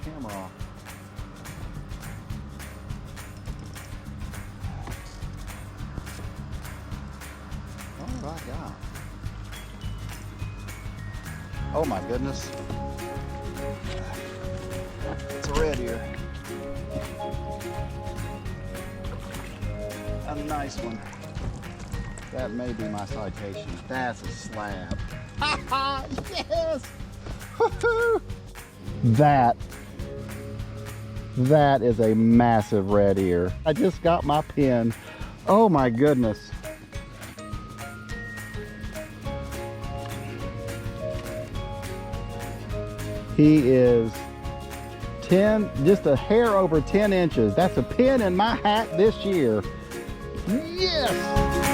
camera off. What have I got? Oh my goodness. It's a red ear. A nice one. That may be my citation. That's a slab. Yes! Woohoo! That is a massive red ear. I just got my pin. Oh my goodness. He is 10, just a hair over 10 inches. That's a pin in my hat this year. Yes!